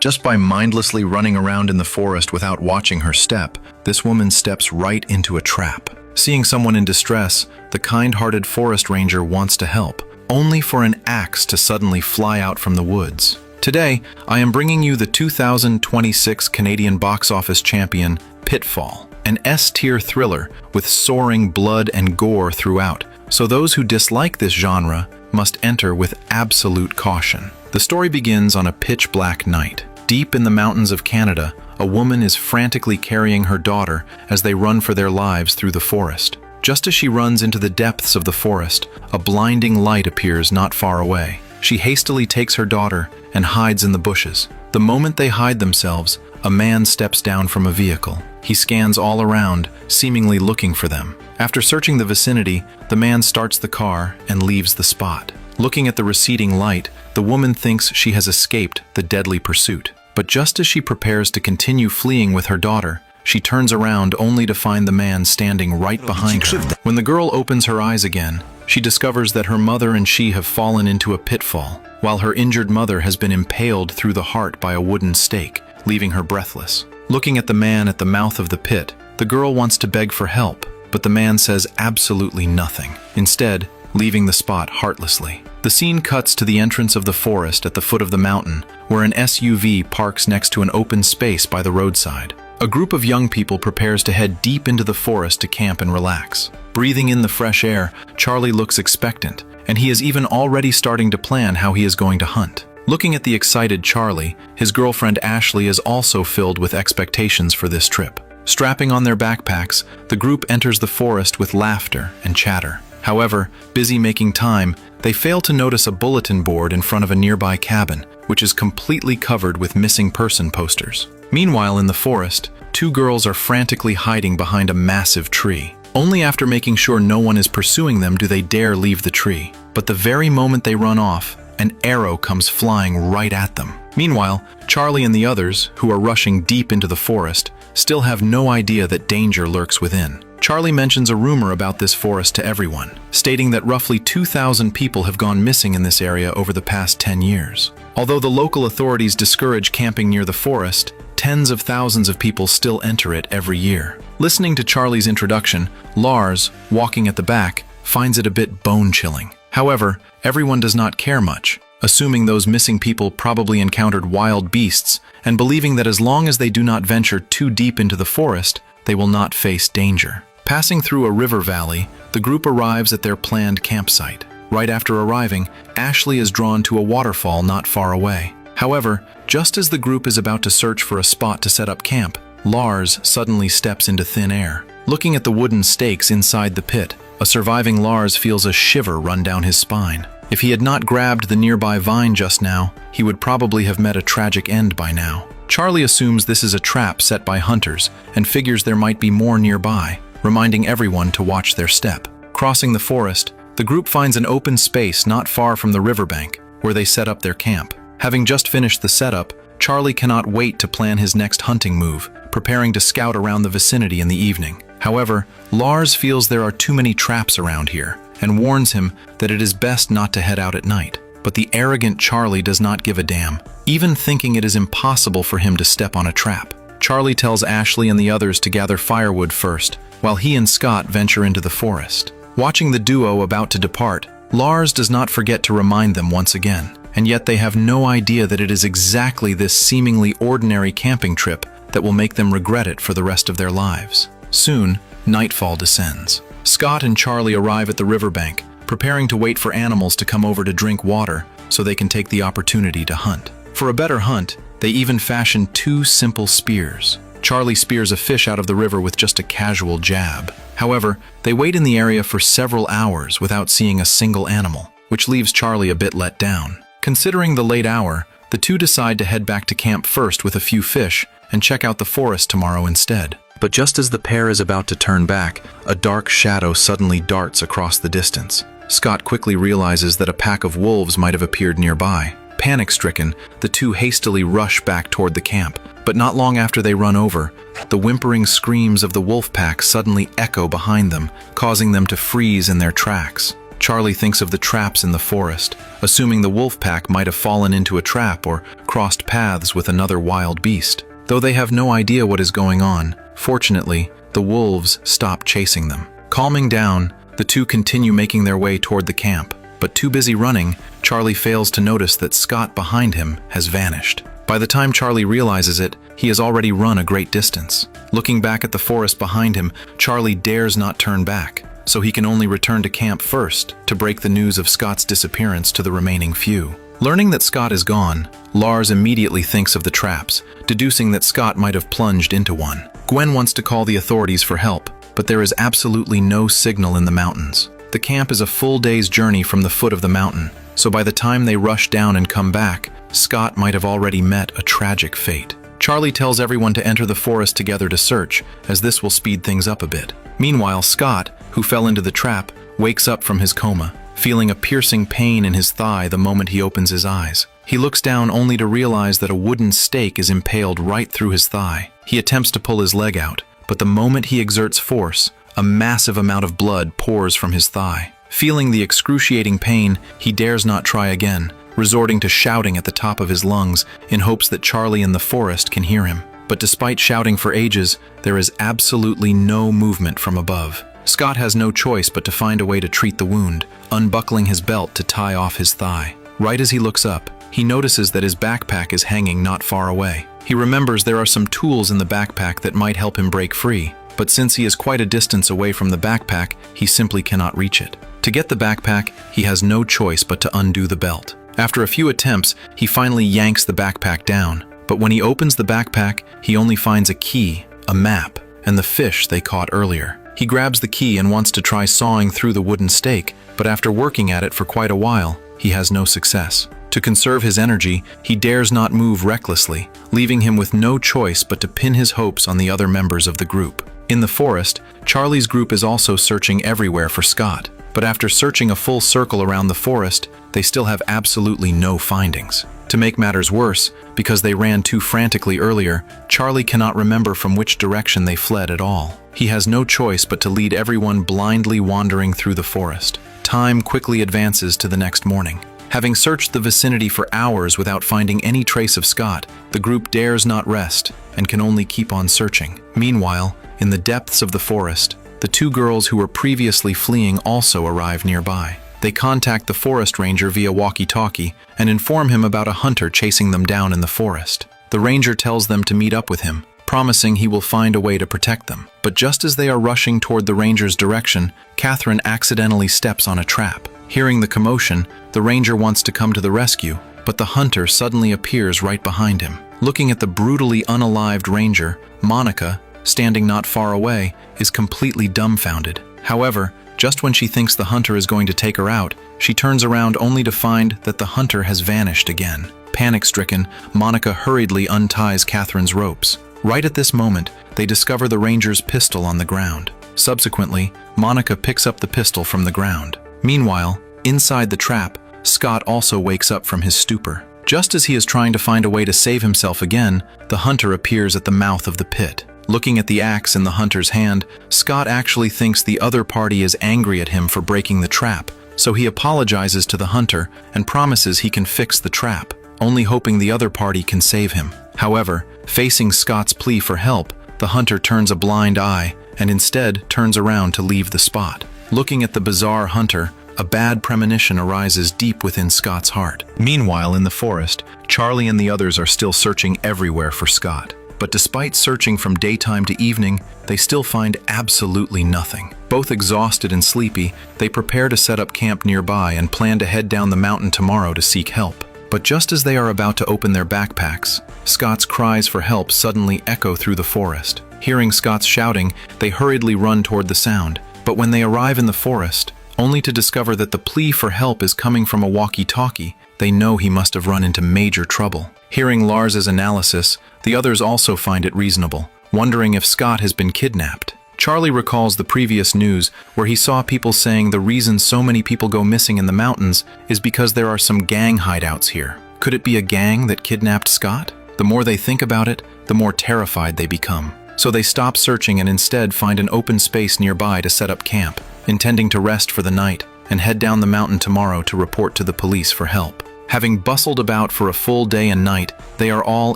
Just by mindlessly running around in the forest without watching her step, this woman steps right into a trap. Seeing someone in distress, the kind-hearted forest ranger wants to help, only for an axe to suddenly fly out from the woods. Today, I am bringing you the 2026 Canadian box office champion, Pitfall, an S-tier thriller with soaring blood and gore throughout, so those who dislike this genre must enter with absolute caution. The story begins on a pitch-black night. Deep in the mountains of Canada, a woman is frantically carrying her daughter as they run for their lives through the forest. Just as she runs into the depths of the forest, a blinding light appears not far away. She hastily takes her daughter and hides in the bushes. The moment they hide themselves, a man steps down from a vehicle. He scans all around, seemingly looking for them. After searching the vicinity, the man starts the car and leaves the spot. Looking at the receding light, the woman thinks she has escaped the deadly pursuit. But just as she prepares to continue fleeing with her daughter, she turns around only to find the man standing right behind her. When the girl opens her eyes again, she discovers that her mother and she have fallen into a pitfall, while her injured mother has been impaled through the heart by a wooden stake, leaving her breathless. Looking at the man at the mouth of the pit, the girl wants to beg for help, but the man says absolutely nothing, instead leaving the spot heartlessly. The scene cuts to the entrance of the forest at the foot of the mountain, where an SUV parks next to an open space by the roadside. A group of young people prepares to head deep into the forest to camp and relax. Breathing in the fresh air, Charlie looks expectant, and he is even already starting to plan how he is going to hunt. Looking at the excited Charlie, his girlfriend Ashley is also filled with expectations for this trip. Strapping on their backpacks, the group enters the forest with laughter and chatter. However, busy making time, they fail to notice a bulletin board in front of a nearby cabin, which is completely covered with missing person posters. Meanwhile, in the forest, two girls are frantically hiding behind a massive tree. Only after making sure no one is pursuing them do they dare leave the tree. But the very moment they run off, an arrow comes flying right at them. Meanwhile, Charlie and the others, who are rushing deep into the forest, still have no idea that danger lurks within. Charlie mentions a rumor about this forest to everyone, stating that roughly 2,000 people have gone missing in this area over the past 10 years. Although the local authorities discourage camping near the forest, tens of thousands of people still enter it every year. Listening to Charlie's introduction, Lars, walking at the back, finds it a bit bone-chilling. However, everyone does not care much, assuming those missing people probably encountered wild beasts and believing that as long as they do not venture too deep into the forest, they will not face danger. Passing through a river valley, the group arrives at their planned campsite. Right after arriving, Ashley is drawn to a waterfall not far away. However, just as the group is about to search for a spot to set up camp, Lars suddenly steps into thin air. Looking at the wooden stakes inside the pit, a surviving Lars feels a shiver run down his spine. If he had not grabbed the nearby vine just now, he would probably have met a tragic end by now. Charlie assumes this is a trap set by hunters and figures there might be more nearby, reminding everyone to watch their step. Crossing the forest, the group finds an open space not far from the riverbank, where they set up their camp. Having just finished the setup, Charlie cannot wait to plan his next hunting move, preparing to scout around the vicinity in the evening. However, Lars feels there are too many traps around here, and warns him that it is best not to head out at night. But the arrogant Charlie does not give a damn, even thinking it is impossible for him to step on a trap. Charlie tells Ashley and the others to gather firewood first, while he and Scott venture into the forest. Watching the duo about to depart, Lars does not forget to remind them once again, and yet they have no idea that it is exactly this seemingly ordinary camping trip that will make them regret it for the rest of their lives. Soon, nightfall descends. Scott and Charlie arrive at the riverbank, preparing to wait for animals to come over to drink water so they can take the opportunity to hunt. For a better hunt, they even fashion two simple spears. Charlie spears a fish out of the river with just a casual jab. However, they wait in the area for several hours without seeing a single animal, which leaves Charlie a bit let down. Considering the late hour, the two decide to head back to camp first with a few fish and check out the forest tomorrow instead. But just as the pair is about to turn back, a dark shadow suddenly darts across the distance. Scott quickly realizes that a pack of wolves might have appeared nearby. Panic-stricken, the two hastily rush back toward the camp, but not long after they run over, the whimpering screams of the wolf pack suddenly echo behind them, causing them to freeze in their tracks. Charlie thinks of the traps in the forest, assuming the wolf pack might have fallen into a trap or crossed paths with another wild beast. Though they have no idea what is going on, fortunately, the wolves stop chasing them. Calming down, the two continue making their way toward the camp, but too busy running, Charlie fails to notice that Scott behind him has vanished. By the time Charlie realizes it, he has already run a great distance. Looking back at the forest behind him, Charlie dares not turn back, so he can only return to camp first to break the news of Scott's disappearance to the remaining few. Learning that Scott is gone, Lars immediately thinks of the traps, deducing that Scott might have plunged into one. Gwen wants to call the authorities for help, but there is absolutely no signal in the mountains. The camp is a full day's journey from the foot of the mountain, so by the time they rush down and come back, Scott might have already met a tragic fate. Charlie tells everyone to enter the forest together to search, as this will speed things up a bit. Meanwhile, Scott, who fell into the trap, wakes up from his coma, feeling a piercing pain in his thigh the moment he opens his eyes. He looks down only to realize that a wooden stake is impaled right through his thigh. He attempts to pull his leg out, but the moment he exerts force, a massive amount of blood pours from his thigh. Feeling the excruciating pain, he dares not try again, resorting to shouting at the top of his lungs in hopes that Charlie in the forest can hear him. But despite shouting for ages, there is absolutely no movement from above. Scott has no choice but to find a way to treat the wound, unbuckling his belt to tie off his thigh. Right as he looks up, he notices that his backpack is hanging not far away. He remembers there are some tools in the backpack that might help him break free, but since he is quite a distance away from the backpack, he simply cannot reach it. To get the backpack, he has no choice but to undo the belt. After a few attempts, he finally yanks the backpack down, but when he opens the backpack, he only finds a key, a map, and the fish they caught earlier. He grabs the key and wants to try sawing through the wooden stake, but after working at it for quite a while, he has no success. To conserve his energy, he dares not move recklessly, leaving him with no choice but to pin his hopes on the other members of the group. In the forest, Charlie's group is also searching everywhere for Scott, but after searching a full circle around the forest, they still have absolutely no findings. To make matters worse, because they ran too frantically earlier, Charlie cannot remember from which direction they fled at all. He has no choice but to lead everyone blindly wandering through the forest. Time quickly advances to the next morning. Having searched the vicinity for hours without finding any trace of Scott, the group dares not rest and can only keep on searching. Meanwhile, in the depths of the forest, the two girls who were previously fleeing also arrive nearby. They contact the forest ranger via walkie-talkie and inform him about a hunter chasing them down in the forest. The ranger tells them to meet up with him, promising he will find a way to protect them. But just as they are rushing toward the ranger's direction, Catherine accidentally steps on a trap. Hearing the commotion, the ranger wants to come to the rescue, but the hunter suddenly appears right behind him. Looking at the brutally unalived ranger, Monica, standing not far away, is completely dumbfounded. However, just when she thinks the hunter is going to take her out, she turns around only to find that the hunter has vanished again. Panic-stricken, Monica hurriedly unties Catherine's ropes. Right at this moment, they discover the ranger's pistol on the ground. Subsequently, Monica picks up the pistol from the ground. Meanwhile, inside the trap, Scott also wakes up from his stupor. Just as he is trying to find a way to save himself again, the hunter appears at the mouth of the pit. Looking at the axe in the hunter's hand, Scott actually thinks the other party is angry at him for breaking the trap, so he apologizes to the hunter and promises he can fix the trap, only hoping the other party can save him. However, facing Scott's plea for help, the hunter turns a blind eye and instead turns around to leave the spot. Looking at the bizarre hunter, a bad premonition arises deep within Scott's heart. Meanwhile, in the forest, Charlie and the others are still searching everywhere for Scott. But despite searching from daytime to evening, they still find absolutely nothing. Both exhausted and sleepy, they prepare to set up camp nearby and plan to head down the mountain tomorrow to seek help. But just as they are about to open their backpacks, Scott's cries for help suddenly echo through the forest. Hearing Scott's shouting, they hurriedly run toward the sound. But when they arrive in the forest, only to discover that the plea for help is coming from a walkie-talkie, they know he must have run into major trouble. Hearing Lars's analysis, the others also find it reasonable, wondering if Scott has been kidnapped. Charlie recalls the previous news where he saw people saying the reason so many people go missing in the mountains is because there are some gang hideouts here. Could it be a gang that kidnapped Scott? The more they think about it, the more terrified they become. So they stop searching and instead find an open space nearby to set up camp, intending to rest for the night and head down the mountain tomorrow to report to the police for help. Having bustled about for a full day and night, they are all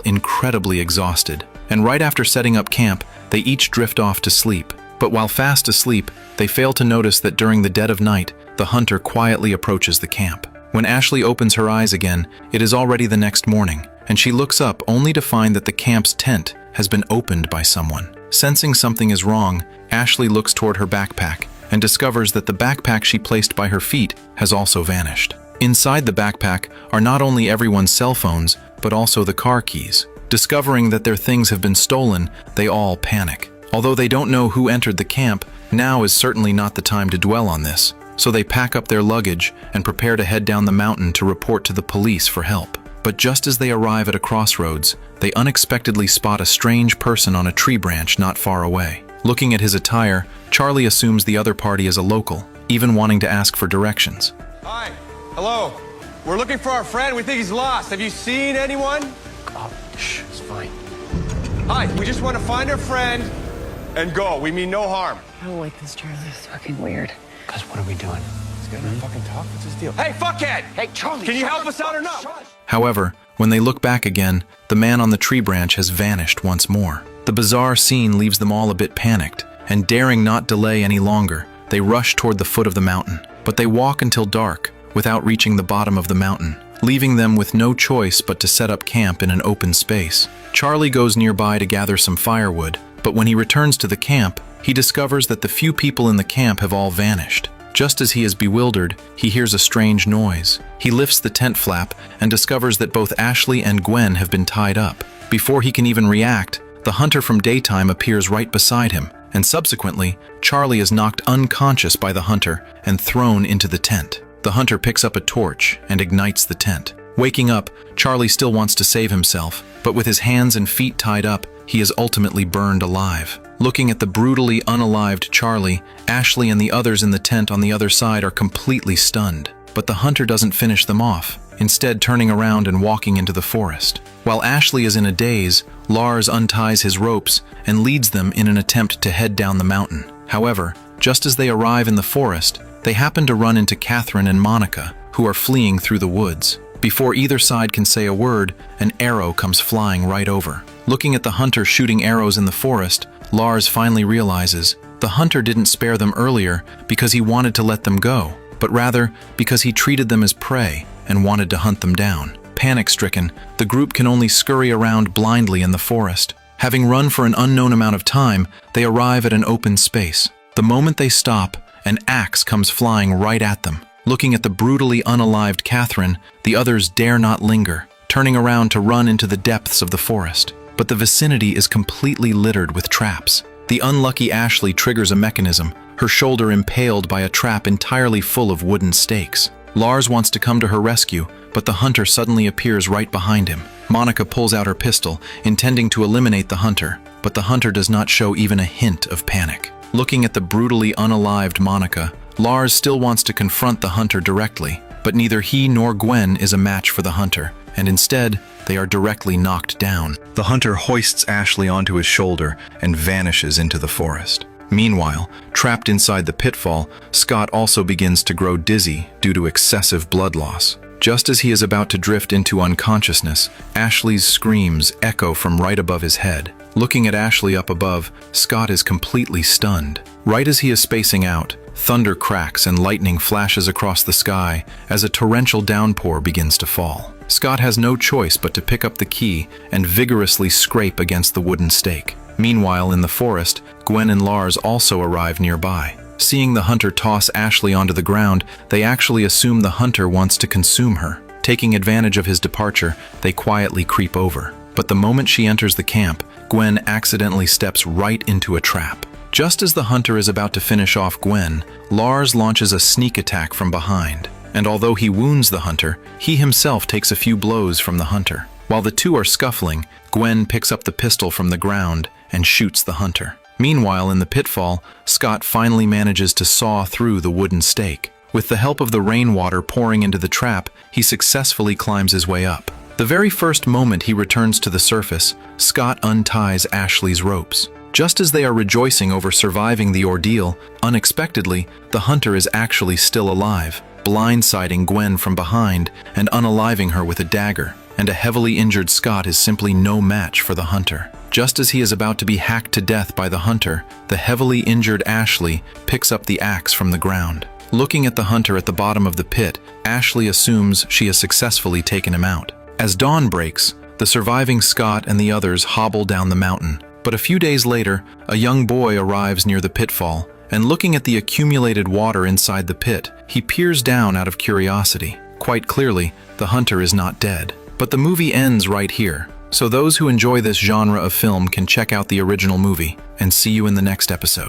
incredibly exhausted. And right after setting up camp, they each drift off to sleep. But while fast asleep, they fail to notice that during the dead of night, the hunter quietly approaches the camp. When Ashley opens her eyes again, it is already the next morning, and she looks up only to find that the camp's tent has been opened by someone. Sensing something is wrong, Ashley looks toward her backpack and discovers that the backpack she placed by her feet has also vanished. Inside the backpack are not only everyone's cell phones, but also the car keys. Discovering that their things have been stolen, they all panic. Although they don't know who entered the camp, now is certainly not the time to dwell on this. So they pack up their luggage and prepare to head down the mountain to report to the police for help. But just as they arrive at a crossroads, they unexpectedly spot a strange person on a tree branch not far away. Looking at his attire, Charlie assumes the other party is a local, even wanting to ask for directions. Hi. Hello. We're looking for our friend. We think he's lost. Have you seen anyone? Oh, shh, it's fine. Hi. We just want to find our friend and go. We mean no harm. I don't like this, Charlie. It's fucking weird. Guys, what are we doing? He's gonna fucking talk. What's his deal? Hey, fuckhead! Hey, Charlie! Can you help us out or not? However, when they look back again, the man on the tree branch has vanished once more. The bizarre scene leaves them all a bit panicked, and daring not delay any longer, they rush toward the foot of the mountain. But they walk until dark, without reaching the bottom of the mountain, leaving them with no choice but to set up camp in an open space. Charlie goes nearby to gather some firewood, but when he returns to the camp, he discovers that the few people in the camp have all vanished. Just as he is bewildered, he hears a strange noise. He lifts the tent flap and discovers that both Ashley and Gwen have been tied up. Before he can even react, the hunter from daytime appears right beside him, and subsequently, Charlie is knocked unconscious by the hunter and thrown into the tent. The hunter picks up a torch and ignites the tent. Waking up, Charlie still wants to save himself, but with his hands and feet tied up, he is ultimately burned alive. Looking at the brutally unalived Charlie, Ashley and the others in the tent on the other side are completely stunned. But the hunter doesn't finish them off, instead turning around and walking into the forest. While Ashley is in a daze, Lars unties his ropes and leads them in an attempt to head down the mountain. However, just as they arrive in the forest, they happen to run into Catherine and Monica, who are fleeing through the woods. Before either side can say a word, an arrow comes flying right over. Looking at the hunter shooting arrows in the forest, Lars finally realizes the hunter didn't spare them earlier because he wanted to let them go, but rather because he treated them as prey and wanted to hunt them down. Panic-stricken, the group can only scurry around blindly in the forest. Having run for an unknown amount of time, they arrive at an open space. The moment they stop, an axe comes flying right at them. Looking at the brutally unalived Catherine, the others dare not linger, turning around to run into the depths of the forest. But the vicinity is completely littered with traps. The unlucky Ashley triggers a mechanism, her shoulder impaled by a trap entirely full of wooden stakes. Lars wants to come to her rescue, but the hunter suddenly appears right behind him. Monica pulls out her pistol, intending to eliminate the hunter, but the hunter does not show even a hint of panic. Looking at the brutally unalived Monica, Lars still wants to confront the hunter directly, but neither he nor Gwen is a match for the hunter, and instead, they are directly knocked down. The hunter hoists Ashley onto his shoulder and vanishes into the forest. Meanwhile, trapped inside the pitfall, Scott also begins to grow dizzy due to excessive blood loss. Just as he is about to drift into unconsciousness, Ashley's screams echo from right above his head. Looking at Ashley up above, Scott is completely stunned. Right as he is spacing out, thunder cracks and lightning flashes across the sky as a torrential downpour begins to fall. Scott has no choice but to pick up the key and vigorously scrape against the wooden stake. Meanwhile, in the forest, Gwen and Lars also arrive nearby. Seeing the hunter toss Ashley onto the ground, they actually assume the hunter wants to consume her. Taking advantage of his departure, they quietly creep over. But the moment she enters the camp, Gwen accidentally steps right into a trap. Just as the hunter is about to finish off Gwen, Lars launches a sneak attack from behind. And although he wounds the hunter, he himself takes a few blows from the hunter. While the two are scuffling, Gwen picks up the pistol from the ground and shoots the hunter. Meanwhile, in the pitfall, Scott finally manages to saw through the wooden stake. With the help of the rainwater pouring into the trap, he successfully climbs his way up. The very first moment he returns to the surface, Scott unties Ashley's ropes. Just as they are rejoicing over surviving the ordeal, unexpectedly, the hunter is actually still alive, blindsiding Gwen from behind and unaliving her with a dagger, and a heavily injured Scott is simply no match for the hunter. Just as he is about to be hacked to death by the hunter, the heavily injured Ashley picks up the axe from the ground. Looking at the hunter at the bottom of the pit, Ashley assumes she has successfully taken him out. As dawn breaks, the surviving Scott and the others hobble down the mountain. But a few days later, a young boy arrives near the pitfall, and looking at the accumulated water inside the pit, he peers down out of curiosity. Quite clearly, the hunter is not dead. But the movie ends right here, so those who enjoy this genre of film can check out the original movie, and see you in the next episode.